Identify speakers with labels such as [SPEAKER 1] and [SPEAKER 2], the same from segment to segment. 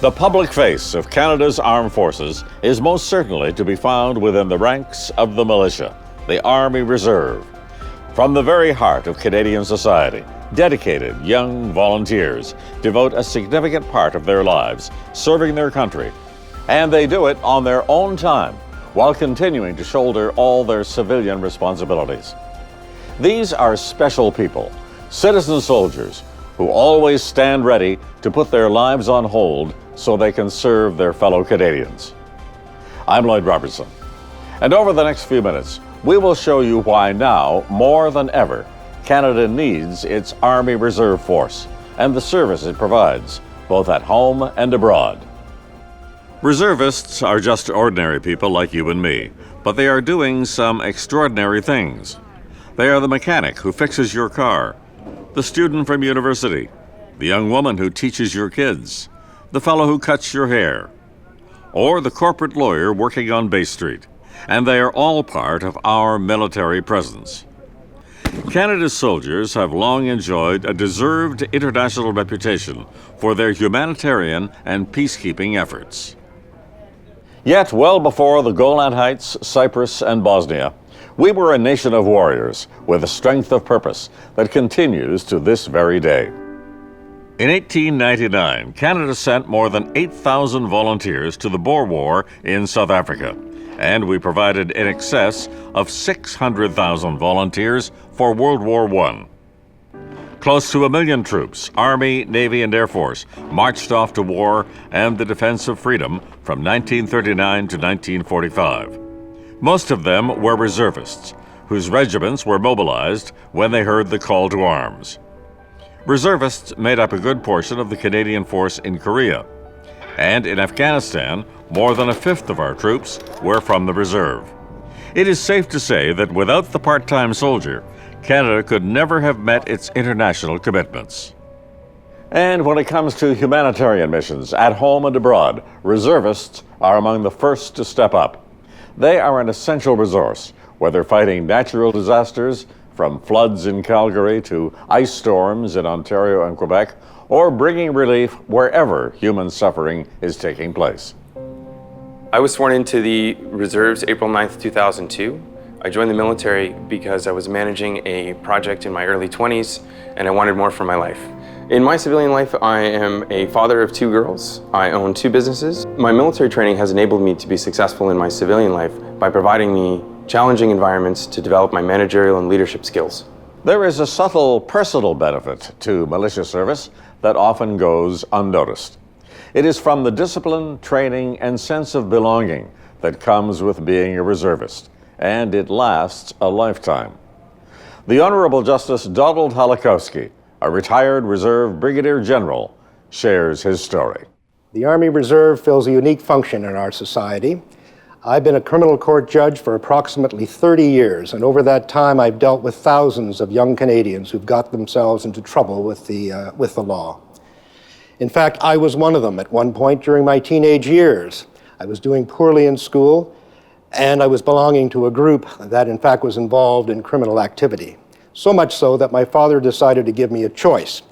[SPEAKER 1] The public face of Canada's armed forces is most certainly to be found within the ranks of the militia, the Army Reserve. From the very heart of Canadian society, dedicated young volunteers devote a significant part of their lives serving their country, and they do it on their own time while continuing to shoulder all their civilian responsibilities. These are special people, citizen soldiers, who always stand ready to put their lives on hold so they can serve their fellow Canadians. I'm Lloyd Robertson, and over the next few minutes, we will show you why now, more than ever, Canada needs its Army Reserve Force and the service it provides, both at home and abroad. Reservists are just ordinary people like you and me, but they are doing some extraordinary things. They are the mechanic who fixes your car, the student from university, the young woman who teaches your kids, the fellow who cuts your hair, or the corporate lawyer working on Bay Street, and they are all part of our military presence. Canada's soldiers have long enjoyed a deserved international reputation for their humanitarian and peacekeeping efforts. Yet, well before the Golan Heights, Cyprus, and Bosnia, we were a nation of warriors with a strength of purpose that continues to this very day. In 1899, Canada sent more than 8,000 volunteers to the Boer War in South Africa, and we provided in excess of 600,000 volunteers for World War I. Close to 1 million troops, Army, Navy, and Air Force, marched off to war and the defense of freedom from 1939 to 1945. Most of them were reservists, whose regiments were mobilized when they heard the call to arms. Reservists made up a good portion of the Canadian force in Korea. And in Afghanistan, more than a fifth of our troops were from the reserve. It is safe to say that without the part-time soldier, Canada could never have met its international commitments. And when it comes to humanitarian missions at home and abroad, reservists are among the first to step up. They are an essential resource, whether fighting natural disasters, from floods in Calgary to ice storms in Ontario and Quebec, or bringing relief wherever human suffering is taking place.
[SPEAKER 2] I was sworn into the Reserves April 9th, 2002. I joined the military because I was managing a project in my early 20s and I wanted more for my life. In my civilian life, I am a father of 2 girls. I own 2 businesses. My military training has enabled me to be successful in my civilian life by providing me challenging environments to develop my managerial and leadership skills.
[SPEAKER 1] There is a subtle personal benefit to militia service that often goes unnoticed. It is from the discipline, training, and sense of belonging that comes with being a reservist, and it lasts a lifetime. The Honorable Justice Donald Halakowski, a retired Reserve Brigadier General, shares his story.
[SPEAKER 3] The Army Reserve fills a unique function in our society. I've been a criminal court judge for approximately 30 years, and over that time I've dealt with thousands of young Canadians who've got themselves into trouble with the law. In fact, I was one of them at one point during my teenage years. I was doing poorly in school, and I was belonging to a group that in fact was involved in criminal activity. So much so that my father decided to give me a choice.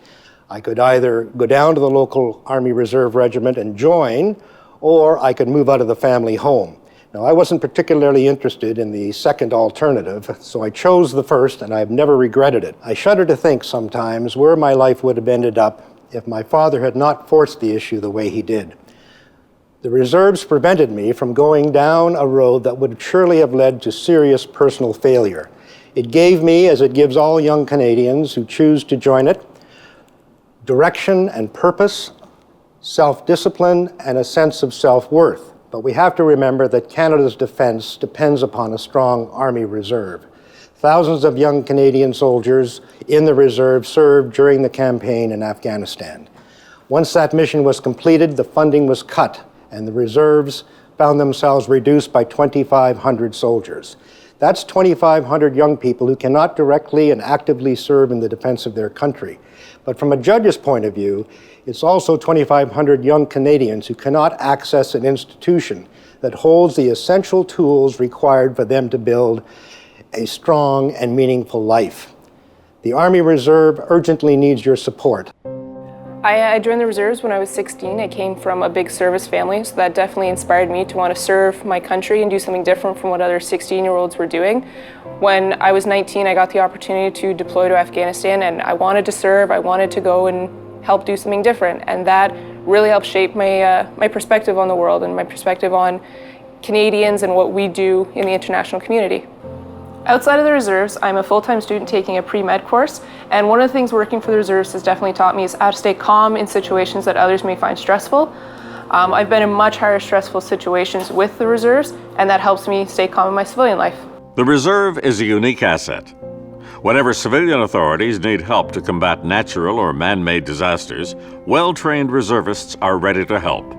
[SPEAKER 3] I could either go down to the local Army Reserve Regiment and join, or I could move out of the family home. Now, I wasn't particularly interested in the second alternative, so I chose the first, and I've never regretted it. I shudder to think sometimes where my life would have ended up if my father had not forced the issue the way he did. The reserves prevented me from going down a road that would surely have led to serious personal failure. It gave me, as it gives all young Canadians who choose to join it, direction and purpose, self-discipline, and a sense of self-worth. But we have to remember that Canada's defense depends upon a strong Army Reserve. Thousands of young Canadian soldiers in the reserve served during the campaign in Afghanistan. Once that mission was completed, the funding was cut, and the reserves found themselves reduced by 2,500 soldiers. That's 2,500 young people who cannot directly and actively serve in the defense of their country. But from a judge's point of view, it's also 2,500 young Canadians who cannot access an institution that holds the essential tools required for them to build a strong and meaningful life. The Army Reserve urgently needs your support.
[SPEAKER 4] I joined the reserves when I was 16. I came from a big service family, so that definitely inspired me to want to serve my country and do something different from what other 16-year-olds were doing. When I was 19, I got the opportunity to deploy to Afghanistan, and I wanted to serve. I wanted to go and help do something different, and that really helped shape my perspective on the world and my perspective on Canadians and what we do in the international community. Outside of the reserves, I'm a full-time student taking a pre-med course, and one of the things working for the reserves has definitely taught me is how to stay calm in situations that others may find stressful. I've been in much higher stressful situations with the reserves, and that helps me stay calm in my civilian life.
[SPEAKER 1] The reserve is a unique asset. Whenever civilian authorities need help to combat natural or man-made disasters, well-trained reservists are ready to help.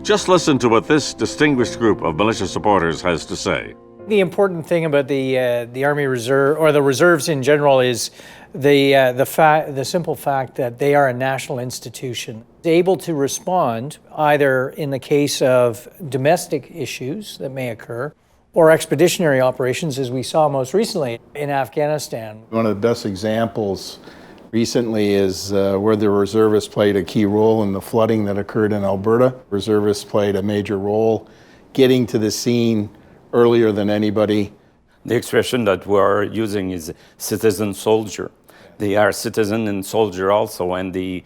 [SPEAKER 1] Just listen to what this distinguished group of militia supporters has to say.
[SPEAKER 5] The important thing about the Army Reserve, or the reserves in general, is the simple fact that they are a national institution, able to respond either in the case of domestic issues that may occur, or expeditionary operations, as we saw most recently in Afghanistan.
[SPEAKER 6] One of the best examples recently is where the reservists played a key role in the flooding that occurred in Alberta. Reservists played a major role getting to the scene earlier than anybody.
[SPEAKER 7] The expression that we are using is citizen soldier. They are citizen and soldier also, and they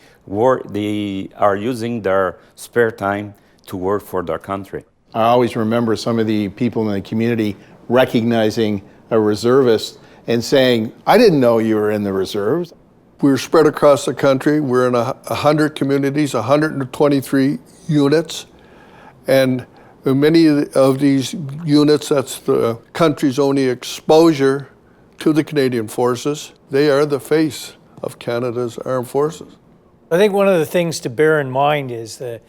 [SPEAKER 7] are using their spare time to work for their country.
[SPEAKER 6] I always remember some of the people in the community recognizing a reservist and saying, "I didn't know you were in the reserves."
[SPEAKER 8] We're spread across the country. We're in 100 communities, 123 units, and many of these units, that's the country's only exposure to the Canadian Forces. They are the face of Canada's armed forces.
[SPEAKER 5] I think one of the things to bear in mind is the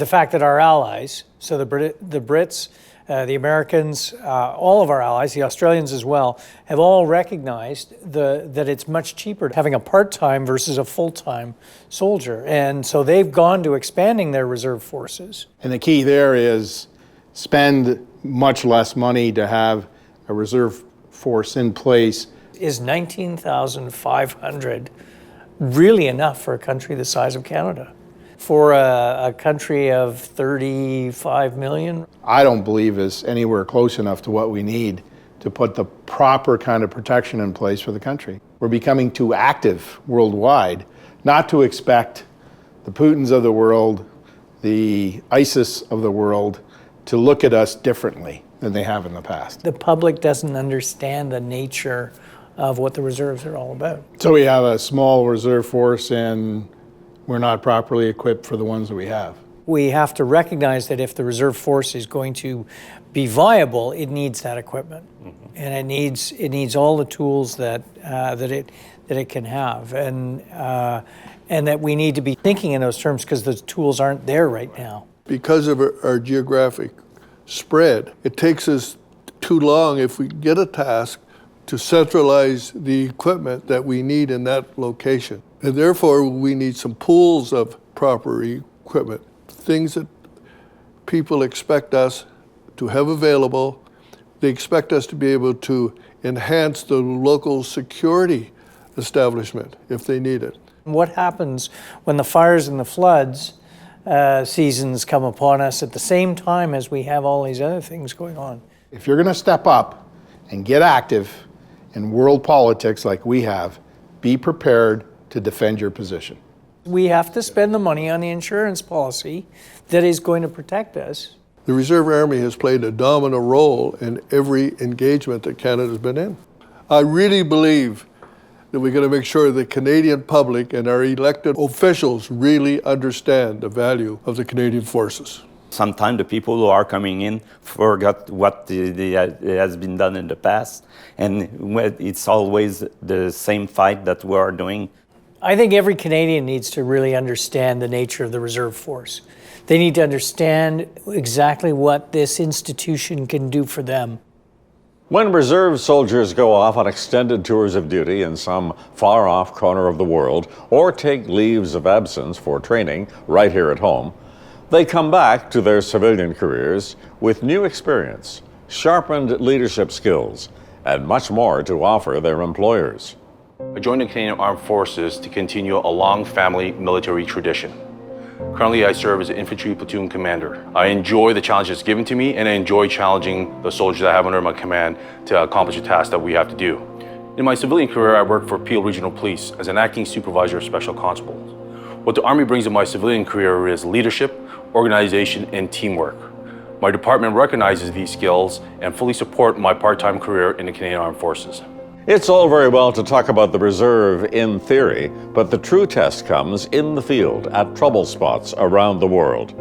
[SPEAKER 5] fact that our allies, so the Brits, the Americans, all of our allies, the Australians as well, have all recognized that it's much cheaper having a part-time versus a full-time soldier. And so they've gone to expanding their reserve forces.
[SPEAKER 6] And the key there is spend much less money to have a reserve force in place.
[SPEAKER 5] Is 19,500 really enough for a country the size of Canada? For a country of 35 million?
[SPEAKER 6] I don't believe is anywhere close enough to what we need to put the proper kind of protection in place for the country. We're becoming too active worldwide not to expect the Putins of the world, the ISIS of the world, to look at us differently than they have in the past.
[SPEAKER 5] The public doesn't understand the nature of what the reserves are all about.
[SPEAKER 6] So we have a small reserve force and we're not properly equipped for the ones that we have.
[SPEAKER 5] We have to recognize that if the reserve force is going to be viable, it needs that equipment. Mm-hmm. And it needs all the tools that it can have. And that we need to be thinking in those terms because the tools aren't there right now.
[SPEAKER 8] Because of our geographic spread, it takes us too long if we get a task to centralize the equipment that we need in that location. And therefore, we need some pools of proper equipment, things that people expect us to have available. They expect us to be able to enhance the local security establishment if they need it.
[SPEAKER 5] What happens when the fires and the floods seasons come upon us at the same time as we have all these other things going on?
[SPEAKER 6] If you're going to step up and get active in world politics like we have, be prepared to defend your position.
[SPEAKER 5] We have to spend the money on the insurance policy that is going to protect us.
[SPEAKER 8] The Reserve Army has played a dominant role in every engagement that Canada's been in. I really believe that we're going to make sure the Canadian public and our elected officials really understand the value of the Canadian Forces.
[SPEAKER 7] Sometimes the people who are coming in forgot what has been done in the past, and it's always the same fight that we are doing.
[SPEAKER 5] I think every Canadian needs to really understand the nature of the reserve force. They need to understand exactly what this institution can do for them.
[SPEAKER 1] When reserve soldiers go off on extended tours of duty in some far-off corner of the world or take leaves of absence for training right here at home, they come back to their civilian careers with new experience, sharpened leadership skills, and much more to offer their employers.
[SPEAKER 9] I joined the Canadian Armed Forces to continue a long family military tradition. Currently, I serve as an infantry platoon commander. I enjoy the challenges given to me, and I enjoy challenging the soldiers I have under my command to accomplish the tasks that we have to do. In my civilian career, I worked for Peel Regional Police as an acting supervisor of special constables. What the Army brings in my civilian career is leadership, organization, and teamwork. My department recognizes these skills and fully support my part-time career in the Canadian Armed Forces.
[SPEAKER 1] It's all very well to talk about the reserve in theory, but the true test comes in the field at trouble spots around the world.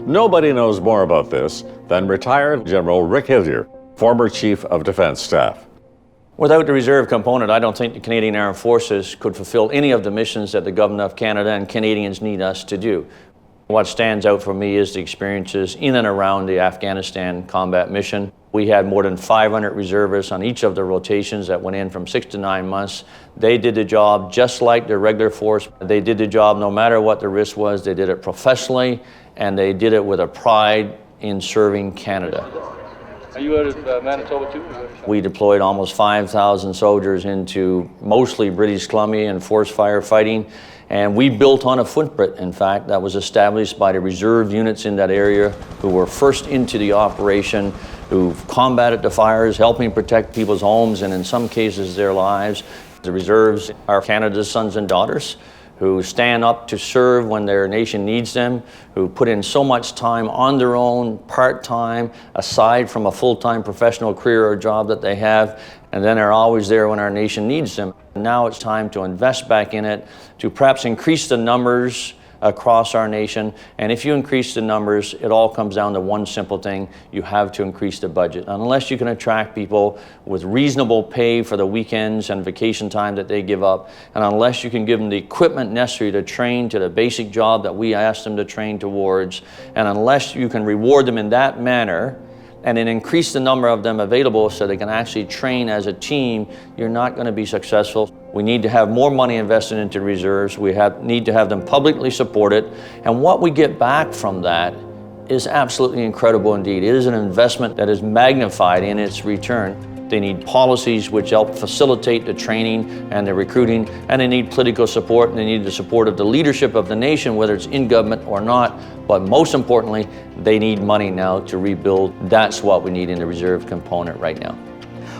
[SPEAKER 1] Nobody knows more about this than retired General Rick Hillier, former Chief of Defense Staff.
[SPEAKER 10] Without the reserve component, I don't think the Canadian Armed Forces could fulfill any of the missions that the Government of Canada and Canadians need us to do. What stands out for me is the experiences in and around the Afghanistan combat mission. We had more than 500 reservists on each of the rotations that went in from 6 to 9 months. They did the job just like the regular force. They did the job no matter what the risk was. They did it professionally, and they did it with a pride in serving Canada.
[SPEAKER 11] Are you out of Manitoba too?
[SPEAKER 10] We deployed almost 5,000 soldiers into mostly British Columbia and forced firefighting. And we built on a footprint, in fact, that was established by the reserve units in that area who were first into the operation, who combated the fires, helping protect people's homes and in some cases their lives. The reserves are Canada's sons and daughters who stand up to serve when their nation needs them, who put in so much time on their own, part-time, aside from a full-time professional career or job that they have, and then are always there when our nation needs them. Now it's time to invest back in it, to perhaps increase the numbers across our nation. And if you increase the numbers, it all comes down to one simple thing: you have to increase the budget. Unless you can attract people with reasonable pay for the weekends and vacation time that they give up, and unless you can give them the equipment necessary to train to the basic job that we ask them to train towards, and unless you can reward them in that manner, and then increase the number of them available so they can actually train as a team, you're not going to be successful. We need to have more money invested into reserves. We need to have them publicly supported. And what we get back from that is absolutely incredible indeed. It is an investment that is magnified in its return. They need policies which help facilitate the training and the recruiting, and they need political support, and they need the support of the leadership of the nation, whether it's in government or not. But most importantly, they need money now to rebuild. That's what we need in the reserve component right now.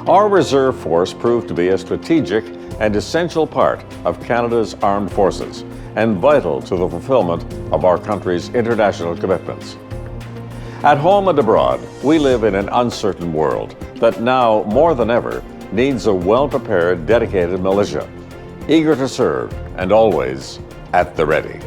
[SPEAKER 1] Our reserve force proved to be a strategic and essential part of Canada's armed forces and vital to the fulfillment of our country's international commitments. At home and abroad, we live in an uncertain world that now, more than ever, needs a well-prepared, dedicated militia, eager to serve and always at the ready.